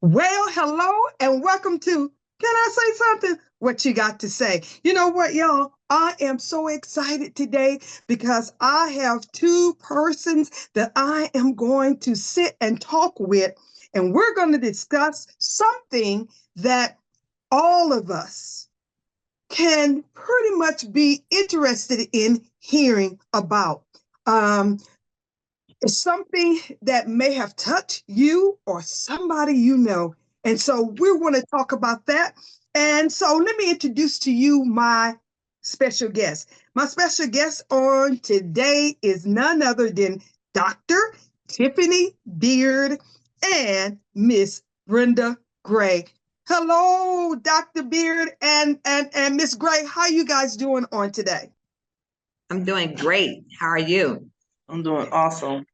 Well, hello and welcome to Can I Say Something? What you got to say? You know what, y'all? I am so excited today because I have two persons that I am going to sit and talk with, and we're going to discuss something that all of us can pretty much be interested in hearing about. Um, it's something that may have touched you or somebody you know. And so we're going to talk about that. And so let me introduce to you my special guest. My special guest on today is none other than Dr. Tiffany Beard and Miss Brenda Gray. Hello, Dr. Beard and Miss Gray. How you guys doing on today? I'm doing great. How are you? I'm doing awesome.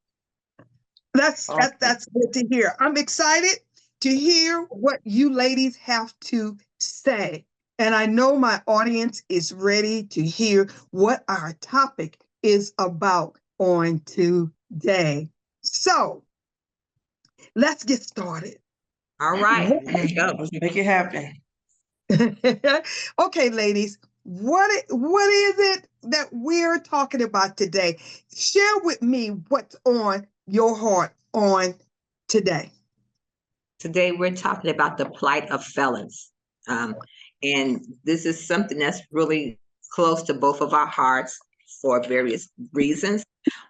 That's good to hear. I'm excited to hear what you ladies have to say. And I know my audience is ready to hear what our topic is about on today. So let's get started. All right, let's go. Let's make it happen. Okay, ladies, what is it that we're talking about today? Share with me what's on your heart on today. Today we're talking about the plight of felons. And this is something that's really close to both of our hearts for various reasons.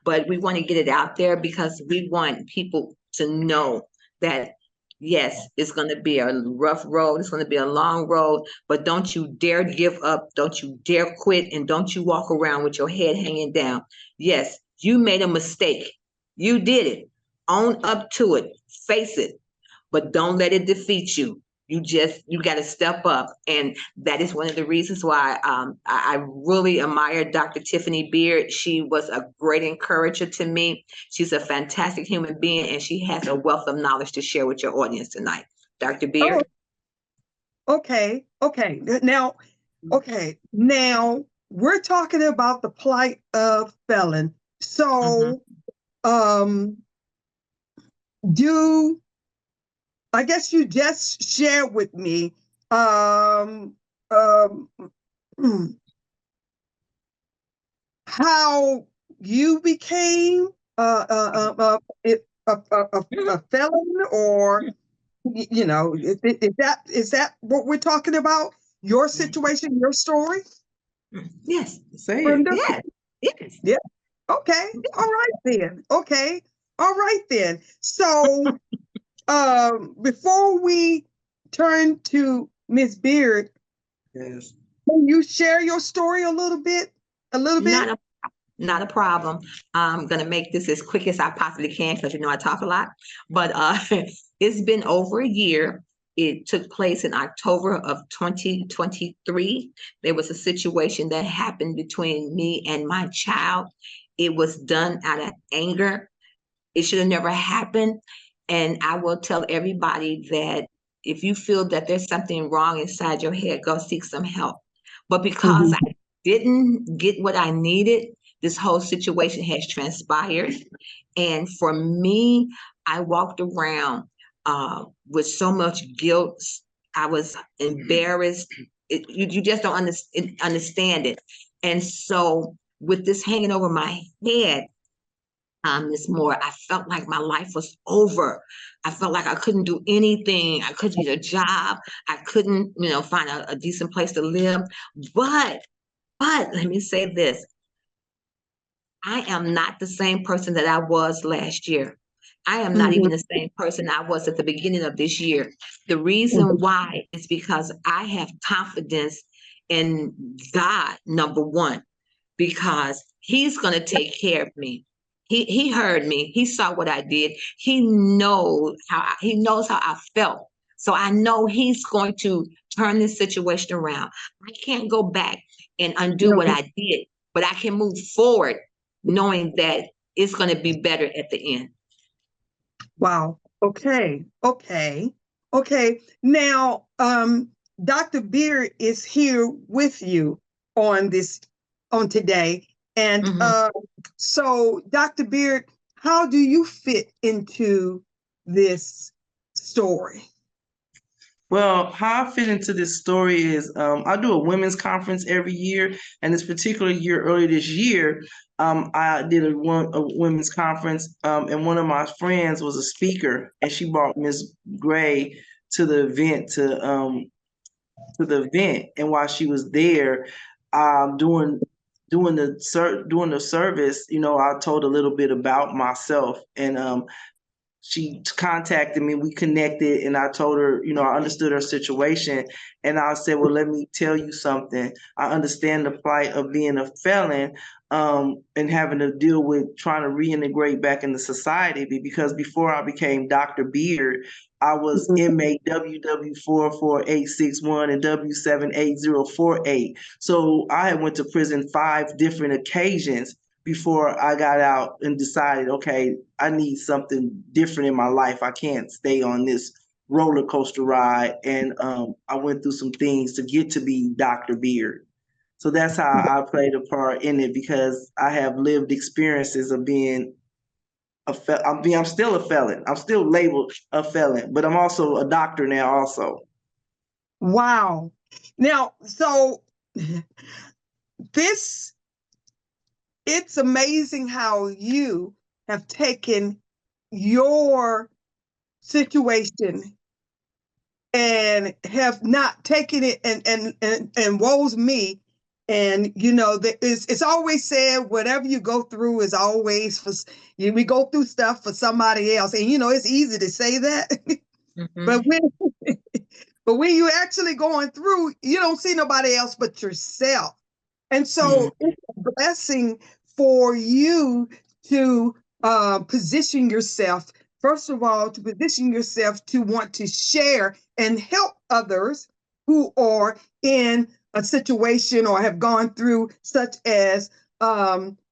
But we want to get it out there because we want people to know that, yes, it's going to be a rough road. It's going to be a long road, but don't you dare give up. Don't you dare quit. And don't you walk around with your head hanging down. Yes, you made a mistake. You did it. Own up to it. Face it. But don't let it defeat you. You got to step up. And that is one of the reasons why I really admire Dr. Tiffany Beard. She was a great encourager to me. She's a fantastic human being, and she has a wealth of knowledge to share with your audience tonight. Dr. Beard? Oh, okay. Now we're talking about the plight of felon. So, I guess you just shared with me how you became a felon, or is that what we're talking about? Your situation, your story? Yes. Say Brenda? it. Yes. Yeah. Okay. All right then. Okay. All right then. So before we turn to Miss Beard, Yes. can you share your story a little bit? Not a problem. I'm gonna make this as quick as I possibly can because I talk a lot. But it's been over a year. It took place in October of 2023. There was a situation that happened between me and my child. It was done out of anger. It should have never happened. And I will tell everybody that if you feel that there's something wrong inside your head, go seek some help. But because I didn't get what I needed, this whole situation has transpired. And for me, I walked around with so much guilt. I was embarrassed. You just don't understand it. And so with this hanging over my head, Miss Moore, I felt like my life was over. I felt like I couldn't do anything. I couldn't get a job. I couldn't, find a decent place to live. But let me say this. I am not the same person that I was last year. I am not even the same person I was at the beginning of this year. The reason why is because I have confidence in God, number one, because He's going to take care of me. He heard me. He saw what I did. He knows how I felt. So I know He's going to turn this situation around. I can't go back and undo what I did, but I can move forward knowing that it's going to be better at the end. Wow. Okay. Now, Dr. Beard is here with you on today. And so, Dr. Beard, how do you fit into this story? Well, how I fit into this story is I do a women's conference every year, and this particular year, earlier this year, I did a women's conference, and one of my friends was a speaker, and she brought Miss Gray to the event and while she was there, doing the service, I told a little bit about myself, and she contacted me, we connected, and I told her, I understood her situation. And I said, well, let me tell you something. I understand the plight of being a felon, and having to deal with trying to reintegrate back into society, because before I became Dr. Beard, I was inmate WW44861 and W78048. So I had went to prison 5 different occasions before I got out and decided, okay, I need something different in my life. I can't stay on this roller coaster ride. And I went through some things to get to be Dr. Beard. So that's how I played a part in it, because I have lived experiences of being I'm still a felon. I'm still labeled a felon, but I'm also a doctor now also. Wow. Now, so this, it's amazing how you have taken your situation and have not taken it and woes me. And it's always said, whatever you go through is always we go through stuff for somebody else. And it's easy to say that, but when you're actually going through, you don't see nobody else but yourself. And so it's a blessing for you to position yourself, first of all, to position yourself to want to share and help others who are in a situation or have gone through, such as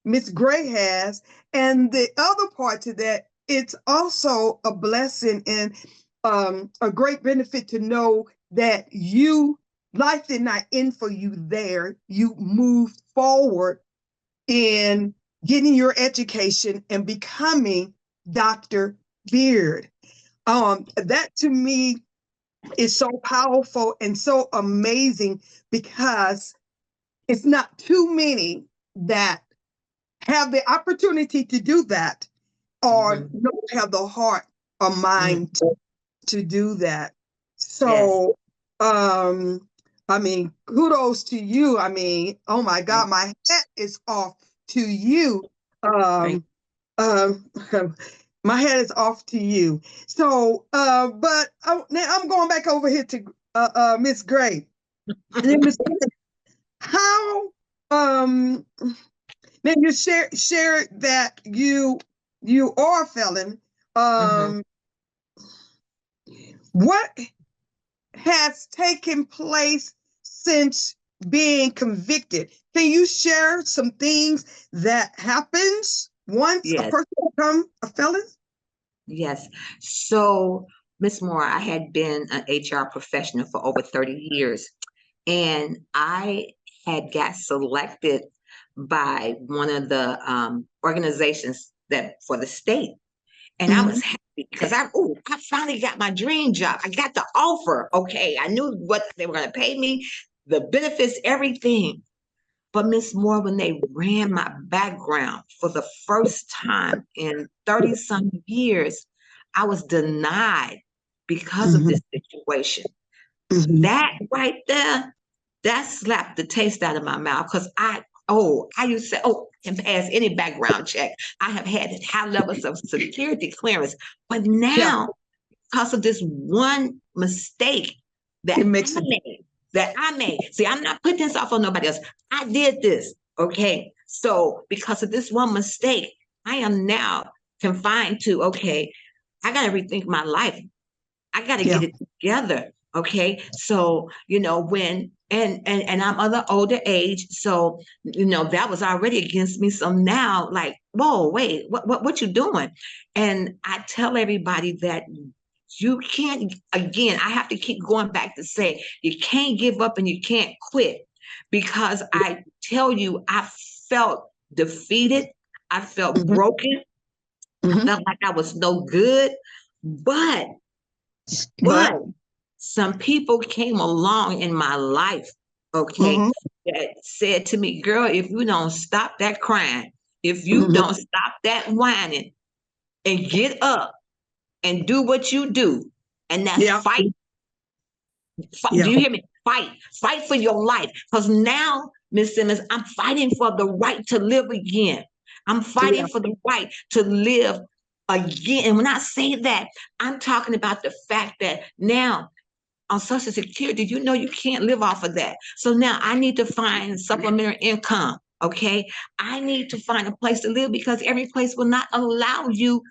Miss Gray has. And the other part to that, it's also a blessing and a great benefit to know that life did not end for you there. You moved forward in getting your education and becoming Dr. Beard. That to me is so powerful and so amazing, because it's not too many that have the opportunity to do that, or don't have the heart or mind to do that. So, I mean, kudos to you. I mean, oh my God, my hat is off to you. My head is off to you. So, but now I'm going back over here to Miss Gray. And then Miss Gray, how now you share that you are a felon. What has taken place since being convicted? Can you share some things that happens once a person becomes a felon? Yes. So, Miss Moore, I had been an HR professional for over 30 years, and I had got selected by one of the organizations that for the state. And I was happy because I finally got my dream job. I got the offer. Okay. I knew what they were going to pay me, the benefits, everything. But Miss Moore, when they ran my background for the first time in 30 some years, I was denied because of this situation. That right there, that slapped the taste out of my mouth, because I used to say, can pass any background check. I have had high levels of security clearance, but now, because of this one mistake that I made. See, I'm not putting this off on nobody else. I did this, okay? So because of this one mistake, I am now confined to, okay, I got to rethink my life. I got to get it together, okay? So, when, and I'm of the older age, so, that was already against me. So now, like, whoa, wait, what you doing? And I tell everybody that you can't, again, I have to keep going back to say, you can't give up and you can't quit, because I tell you, I felt defeated. I felt broken. I felt like I was no good, but some people came along in my life, okay, Mm-hmm. that said to me, girl, if you don't stop that crying, if you Mm-hmm. don't stop that whining and get up and do what you do, and that's Yeah. fight. Yeah. Do you hear me? Fight for your life. Because now, Miss Simmons, I'm fighting for the right to live again. I'm Yeah. fighting for the right to live again. And when I say that, I'm talking about the fact that now on Social Security, you know you can't live off of that. So now I need to find supplementary income. Okay. I need to find a place to live because every place will not allow you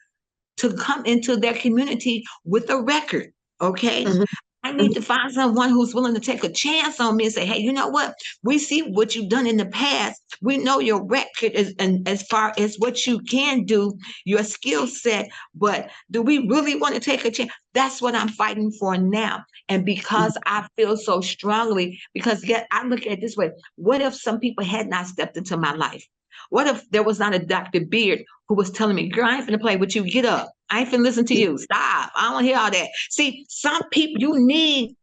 to come into their community with a record. Okay. Mm-hmm. I need to find someone who's willing to take a chance on me and say, hey, you know what? We see what you've done in the past. We know your record is, and as far as what you can do, your skill set, but do we really want to take a chance? That's what I'm fighting for now. And because I feel so strongly, because yet I look at it this way, what if some people had not stepped into my life? What if there was not a Dr. Beard who was telling me, girl, I ain't finna play with you. Get up. I ain't finna listen to you. Stop. I don't want to hear all that. See, some people you need,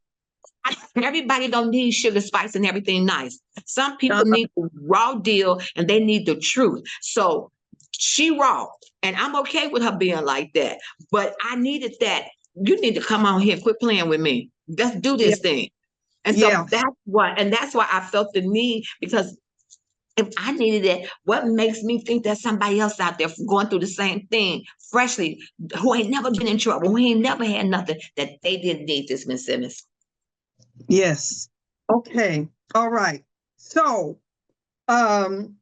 everybody don't need sugar, spice, and everything nice. Some people Uh-huh. need the raw deal and they need the truth. So she raw, and I'm okay with her being like that. But I needed that. You need to come on here and quit playing with me. Let's do Yeah. this thing. And Yeah. so that's why I felt the need because if I needed it, what makes me think that somebody else out there going through the same thing, freshly, who ain't never been in trouble, who ain't never had nothing, that they didn't need this, Miss Simmons. Yes. Okay. All right. So, um,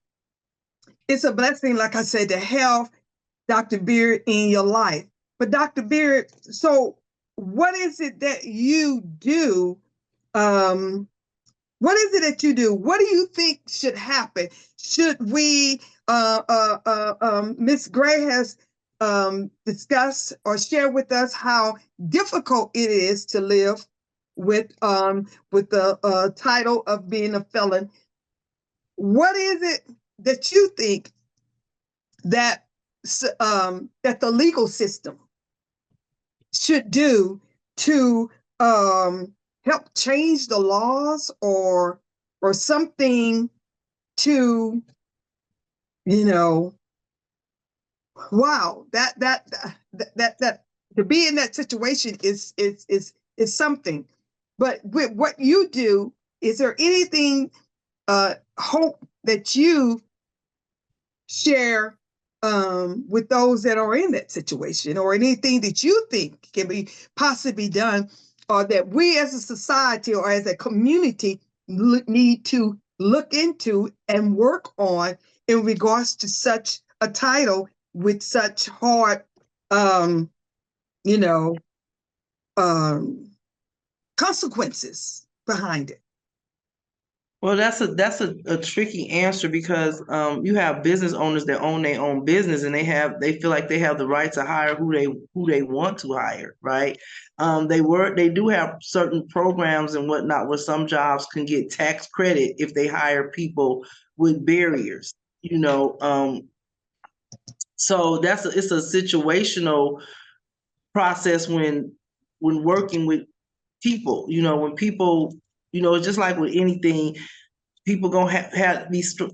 it's a blessing, like I said, to have Dr. Beard in your life. But Dr. Beard, so what is it that you do? What is it that you do? What do you think should happen? Should we, Miss Gray has discussed or shared with us how difficult it is to live with the title of being a felon. What is it that you think that that the legal system should do to help change the laws or something to, you know, wow, that to be in that situation is something. But with what you do, is there anything hope that you share with those that are in that situation, or anything that you think can be possibly done, or that we as a society or as a community need to look into and work on in regards to such a title with such hard, um, you know, um, consequences behind it? Well, that's a tricky answer because you have business owners that own their own business and they feel like they have the right to hire who they want to hire, right? They do have certain programs and whatnot where some jobs can get tax credit if they hire people with barriers, you know. So it's a situational process when working with people, when people, it's just like with anything, people gonna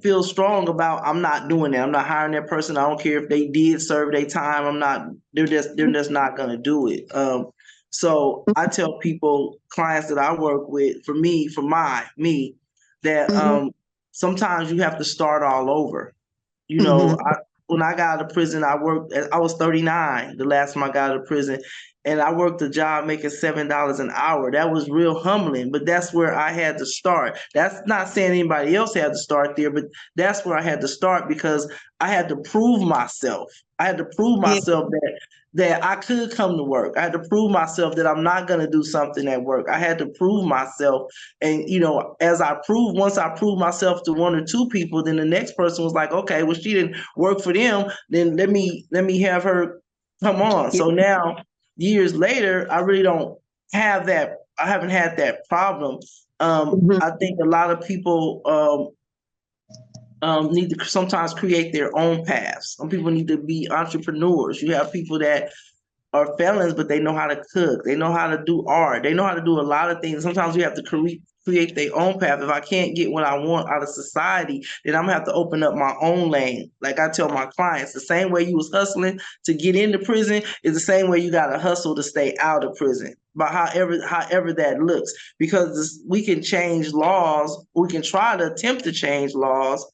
feel strong about, I'm not doing that. I'm not hiring that person. I don't care if they did serve their time. They're just not gonna do it. So I tell people, clients that I work with, me, that Mm-hmm. sometimes you have to start all over. You Mm-hmm. know, when I got out of prison, I was 39 the last time I got out of prison, and I worked a job making $7 an hour. That was real humbling, but that's where I had to start. That's not saying anybody else had to start there, but that's where I had to start because I had to prove myself. I had to prove Yeah. myself that I could come to work. I had to prove myself that I'm not going to do something at work. I had to prove myself. And, once I proved myself to one or two people, then the next person was like, okay, well, she didn't work for them. Then let me have her come on. Yeah. So now, years later, I really don't have that. I haven't had that problem. Mhm. I think a lot of people need to sometimes create their own paths. Some people need to be entrepreneurs. You have people that are felons, but they know how to cook. They know how to do art. They know how to do a lot of things. Sometimes we have to create their own path. If I can't get what I want out of society, then I'm gonna have to open up my own lane. Like I tell my clients, the same way you was hustling to get into prison is the same way you gotta hustle to stay out of prison. But however that looks, because we can change laws, we can try to attempt to change laws,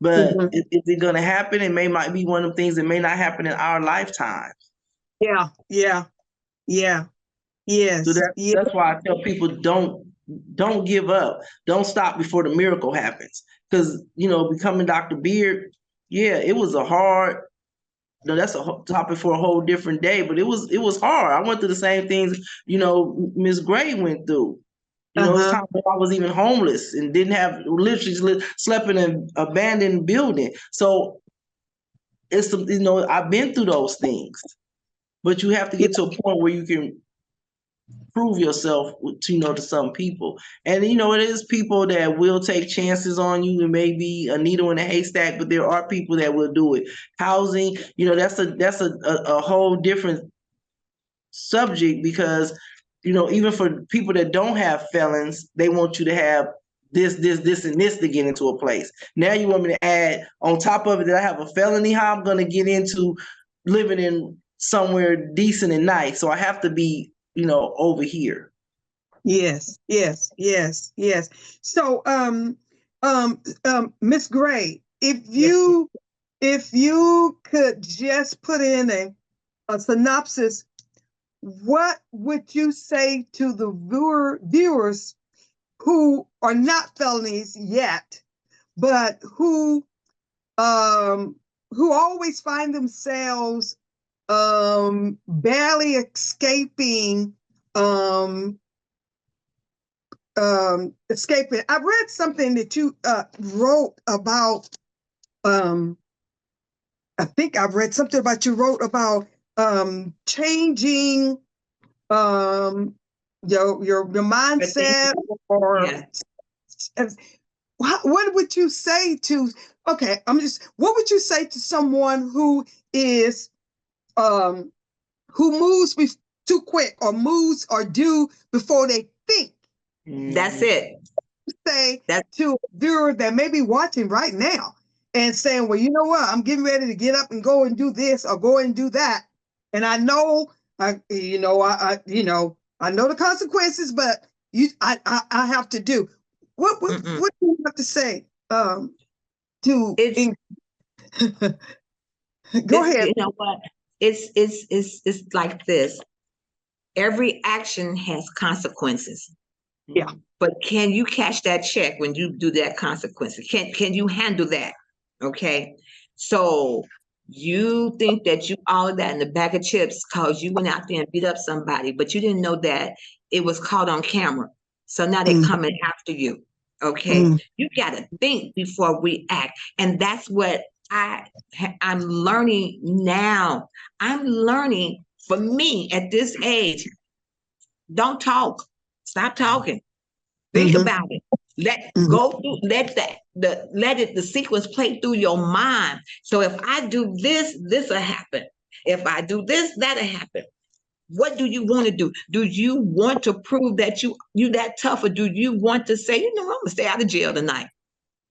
but Mhm. is it gonna happen? It might be one of the things that may not happen in our lifetime. Yeah, yeah, yeah, So yes, yeah, that's why I tell people don't give up. Don't stop before the miracle happens. Because becoming Dr. Beard, yeah, it was a hard. No, that's a topic for a whole different day. But it was hard. I went through the same things Miss Gray went through. It's uh-huh, time when I was even homeless and didn't have literally slept in an abandoned building. So I've been through those things. But you have to yeah, get to a point where you can prove yourself to some people. And it is people that will take chances on you. It may be a needle in a haystack, but there are people that will do it. Housing, that's a whole different subject, because even for people that don't have felons, they want you to have this and this to get into a place. Now you want me to add on top of it that I have a felony, how I'm going to get into living in somewhere decent and nice. So I have to be over here. yes, yes, yes, yes. So, Miss Gray, if Yes, ma'am. you could just put in a synopsis, what would you say to the viewers who are not felonies yet, but um who always find themselves barely escaping um escaping. I read something that you wrote about I think I've read something about you wrote about changing um your mindset, or Yeah. what would you say to, okay, what would you say to someone who is who moves too quick, or moves or do before they think? That's it. Say That's to a viewer that may be watching right now and saying, well, you know what, I'm getting ready to get up and go and do this or go and do that, and I know I know the consequences, but I have to do mm-mm. what do you have to say to It's go ahead. you know what? It's like this. Every action has consequences. Yeah. But can you cash that check when you do that consequences? Can you handle that? Okay. So you think that you all of that in the bag of chips because you went out there and beat up somebody, but you didn't know that it was caught on camera. So now they're Mm, coming after you. Okay. mm, You gotta think before we act. And that's what I'm learning now. I'm learning, for me at this age, don't talk. Stop talking. Think mhm, about it. Let mhm. go through, the sequence play through your mind. So if I do this, this will happen. If I do this, that'll happen. What do you want to do? Do you want to prove that you that tough, or do you want to say, I'm gonna stay out of jail tonight?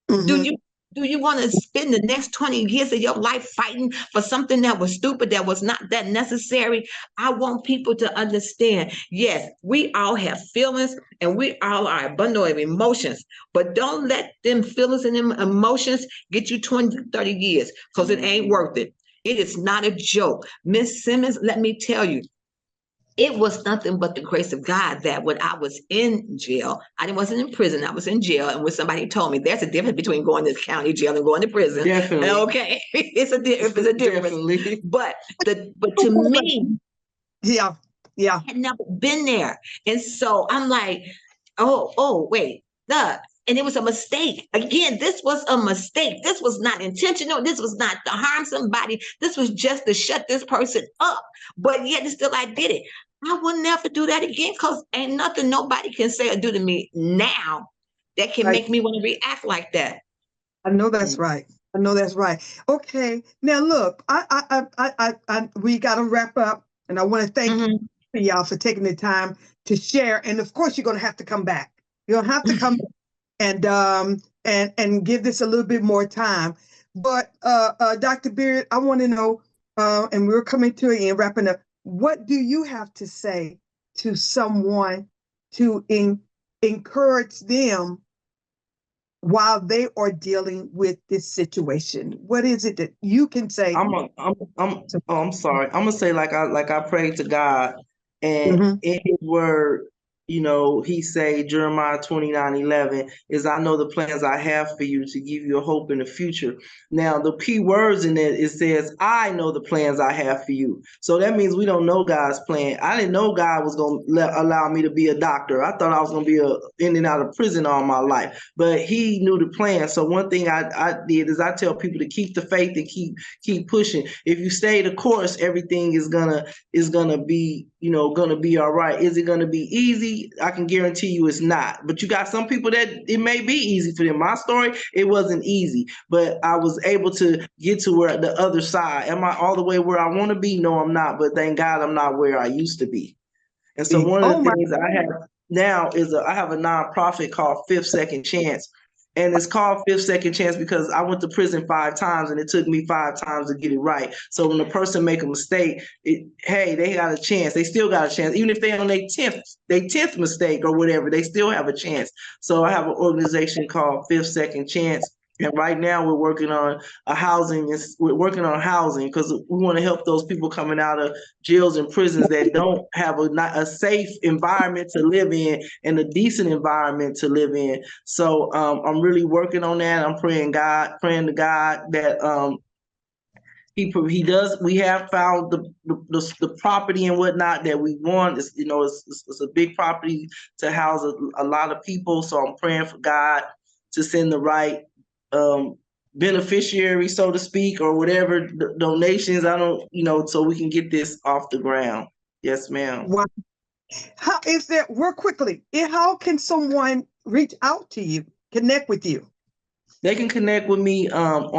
Do Mhm. you do you want to spend the next 20 years of your life fighting for something that was stupid, that was not that necessary? I want people to understand, yes, we all have feelings and we all are a bundle of emotions, but don't let them feelings and them emotions get you 20, 30 years, because it ain't worth it. It is not a joke. Miss Simmons, let me tell you, it was nothing but the grace of God that when I was in jail, I wasn't in prison, I was in jail. And when somebody told me there's a difference between going to county jail and going to prison. Definitely. Okay. It's a difference. Definitely. But to me, Yeah, yeah. I had never been there. And so I'm like, wait, duh. And it was a mistake. Again, this was a mistake. This was not intentional. This was not to harm somebody. This was just to shut this person up. But yet still I did it. I will never do that again, because ain't nothing nobody can say or do to me now that can Right. make me want to react like that. I know that's Mm. right. I know that's right. Okay. Now look, we got to wrap up. And I want to thank Mhm. y'all for taking the time to share. And of course, you're going to have to come back. You're going to have to come and give this a little bit more time. But Dr. Beard, I want to know, and we're coming to it and wrapping up. What do you have to say to someone to encourage them while they are dealing with this situation? What is it that you can say? I'm sorry. I'm gonna say like I prayed to God, and Mhm. in His Word, you know, He say Jeremiah 29:11 is I know the plans I have for you to give you a hope in the future. Now the key words in it says I know the plans I have for you. So that means we don't know God's plan. I didn't know God was gonna allow me to be a doctor. I thought I was gonna be in and out of prison all my life, but He knew the plan. So one thing I did is I tell people to keep the faith and keep pushing. If you stay the course, everything is gonna be, you know, gonna be all right. Is it gonna be easy? I can guarantee you it's not. But you got some people that it may be easy for them. My story, it wasn't easy, but I was able to get to where the other side. Am I all the way where I want to be? No, I'm not. But thank God I'm not where I used to be. And so one of Oh the my. things I have now is I have a nonprofit called Fifth Second Chance. And it's called Fifth Second Chance because I went to prison 5 times and it took me 5 times to get it right. So when a person make a mistake, hey, they got a chance. They still got a chance. Even if they on their 10th mistake or whatever, they still have a chance. So I have an organization called Fifth Second Chance. And right now we're working on housing because we want to help those people coming out of jails and prisons that don't have a safe environment to live in and a decent environment to live in. So I'm really working on that. I'm praying to God that he does. We have found the property and whatnot that we want. It's, you know, it's a big property to house a lot of people. So I'm praying for God to send the right beneficiary, so to speak, or whatever donations. I don't, you know, so we can get this off the ground. Yes, ma'am. Wow. How is there, real quickly, how can someone reach out to you, connect with you? They can connect with me on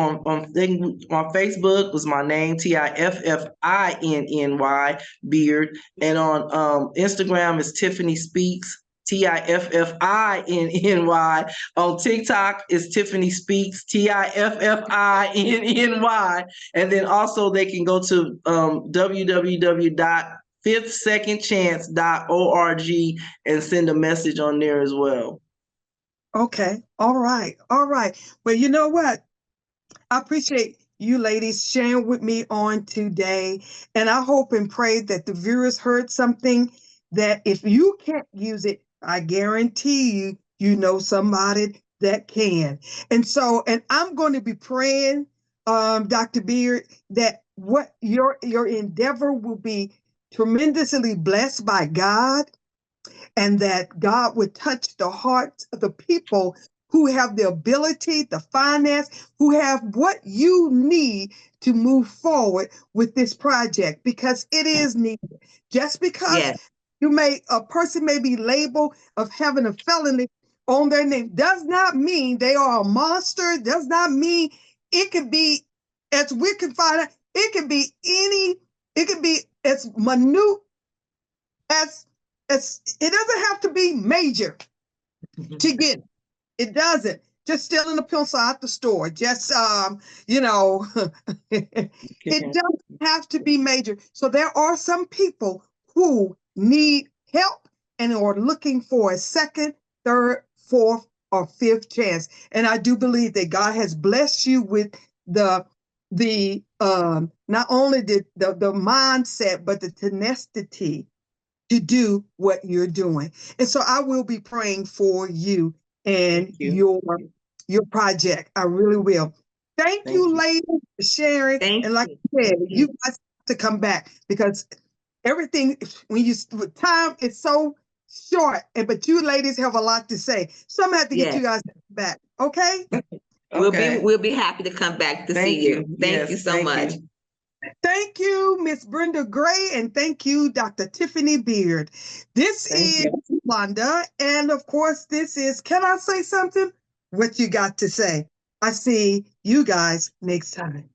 Facebook was my name, Tiffinny Beard, and on Instagram is Tiffany Speaks, Tiffinny. On TikTok is Tiffany Speaks, Tiffinny, and then also they can go to www.fifthsecondchance.org and send a message on there as well. Okay. All right. All right. Well, you know what? I appreciate you ladies sharing with me on today. And I hope and pray that the viewers heard something that if you can't use it, I guarantee you, you know somebody that can. And so, and I'm going to be praying, Dr. Beard, that what your endeavor will be tremendously blessed by God, and that God would touch the hearts of the people who have the ability, the finance, who have what you need to move forward with this project, because it is needed. Just because Yes. a person may be labeled of having a felony on their name does not mean they are a monster, does not mean it could be, as we can find out, it could be as minute as it doesn't have to be major to get it. It doesn't. Just stealing a pencil out the store. Just you know, it doesn't have to be major. So there are some people who need help and are looking for a second, third, fourth, or fifth chance. And I do believe that God has blessed you with the not only the mindset, but the tenacity to do what you're doing. And so I will be praying for you and your project. I really will. Thank you, ladies, for sharing. Thank And like you. I said, you guys have to come back, because everything, when you with time, it's so short. But you ladies have a lot to say. So I'm gonna have to get you guys back. Okay. Okay. We'll be happy to come back to see you. Thank you so much. Thank you, Miss Brenda Gray, and thank you, Dr. Tiffany Beard. This is Londa, and of course, this is Can I Say Something? What You Got to Say. I see you guys next time.